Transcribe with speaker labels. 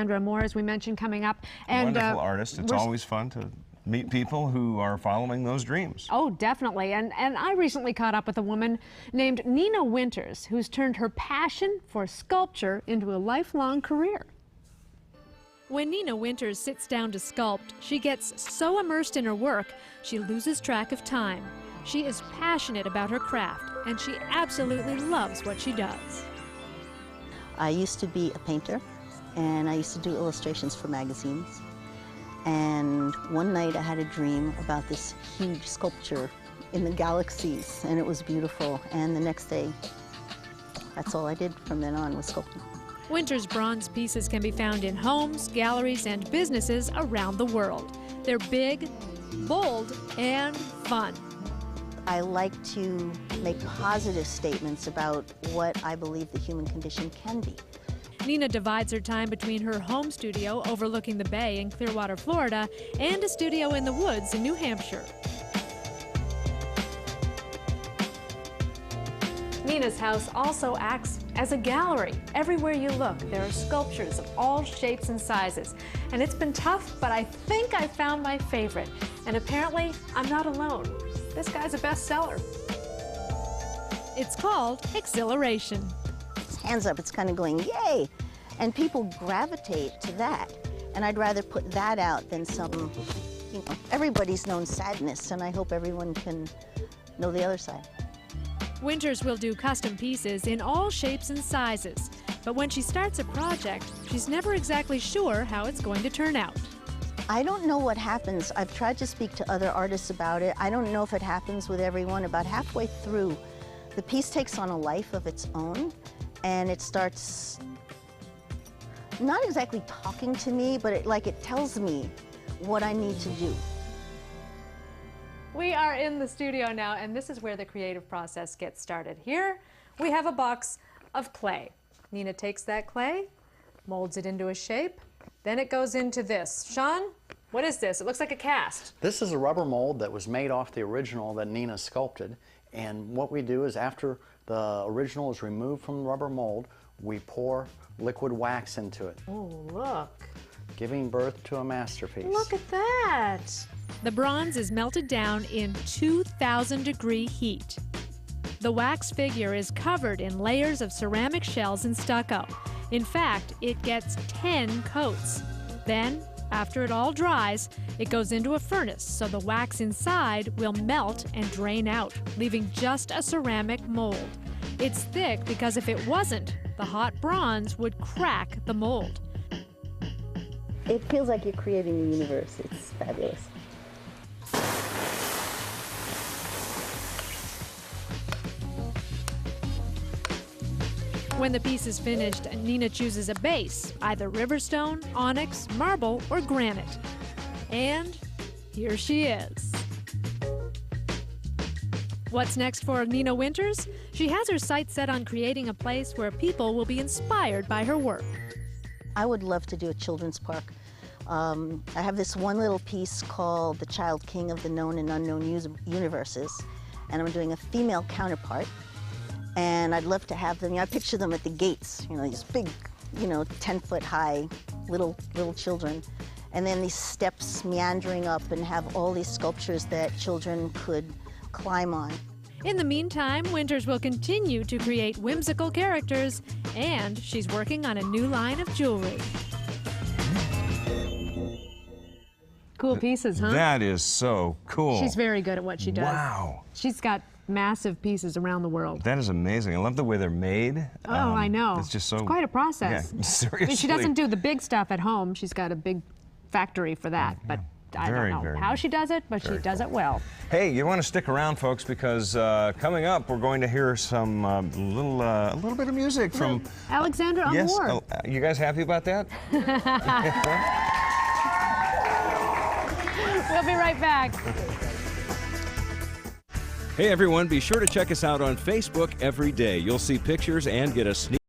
Speaker 1: Alexandra Moore, as we mentioned, coming up. And,
Speaker 2: wonderful artist. It's always fun to meet people who are following those dreams.
Speaker 1: Oh, definitely. And I recently caught up with a woman named Nina Winters, who's turned her passion for sculpture into a lifelong career. When Nina Winters sits down to sculpt, she gets so immersed in her work, she loses track of time. She is passionate about her craft, and she absolutely loves what she does.
Speaker 3: I used to be a painter, and I used to do illustrations for magazines. And one night I had a dream about this huge sculpture in the galaxies, and it was beautiful. And the next day, that's all I did from then on was sculpting.
Speaker 1: Winters' bronze pieces can be found in homes, galleries, and businesses around the world. They're big, bold, and fun.
Speaker 3: I like to make positive statements about what I believe the human condition can be.
Speaker 1: Nina divides her time between her home studio overlooking the bay in Clearwater, Florida, and a studio in the woods in New Hampshire. Nina's house also acts as a gallery. Everywhere you look, there are sculptures of all shapes and sizes. And it's been tough, but I think I found my favorite. And apparently, I'm not alone. This guy's a bestseller. It's called Exhilaration.
Speaker 3: Hands up, it's kind of going, yay! And people gravitate to that. And I'd rather put that out than some, everybody's known sadness, and I hope everyone can know the other side.
Speaker 1: Winters will do custom pieces in all shapes and sizes. But when she starts a project, she's never exactly sure how it's going to turn out.
Speaker 3: I don't know what happens. I've tried to speak to other artists about it. I don't know if it happens with everyone. About halfway through, the piece takes on a life of its own, and it starts not exactly talking to me, but it tells me what I need to do.
Speaker 1: We are in the studio now, and this is where the creative process gets started. Here we have a box of clay. Nina takes that clay, molds it into a shape, then it goes into this. Sean, what is this? It looks like a cast.
Speaker 4: This is a rubber mold that was made off the original that Nina sculpted. And what we do is after the original is removed from the rubber mold, we pour liquid wax into it.
Speaker 1: Oh, look.
Speaker 4: Giving birth to a masterpiece.
Speaker 1: Look at that. The bronze is melted down in 2,000-degree heat. The wax figure is covered in layers of ceramic shells and stucco. In fact, it gets 10 coats. Then, after it all dries, it goes into a furnace so the wax inside will melt and drain out, leaving just a ceramic mold. It's thick because if it wasn't, the hot bronze would crack the mold.
Speaker 3: It feels like you're creating the universe. It's fabulous.
Speaker 1: When the piece is finished, Nina chooses a base, either riverstone, onyx, marble, or granite. And here she is. What's next for Nina Winters? She has her sights set on creating a place where people will be inspired by her work.
Speaker 3: I would love to do a children's park. I have this one little piece called The Child King of the Known and Unknown Universes, and I'm doing a female counterpart. And I'd love to have them, I picture them at the gates, these big, 10-foot high little children. And then these steps meandering up and have all these sculptures that children could climb on.
Speaker 1: In the meantime, Winters will continue to create whimsical characters, and she's working on a new line of jewelry. Cool pieces, huh?
Speaker 2: That is so cool.
Speaker 1: She's very good at what she does.
Speaker 2: Wow.
Speaker 1: She's got massive pieces around the world.
Speaker 2: That is amazing. I love the way they're made.
Speaker 1: Oh, I know.
Speaker 2: It's just so...
Speaker 1: It's quite a process.
Speaker 2: Yeah, seriously.
Speaker 1: I mean, she doesn't do the big stuff at home. She's got a big factory for that, but I don't know how she does it, but she does it well.
Speaker 2: Hey, you want to stick around, folks, because coming up, we're going to hear some a little bit of music from
Speaker 1: Alexandra Moore.
Speaker 2: Yes. Oh, you guys happy about that?
Speaker 1: We'll be right back.
Speaker 5: Hey everyone, be sure to check us out on Facebook every day. You'll see pictures and get a sneak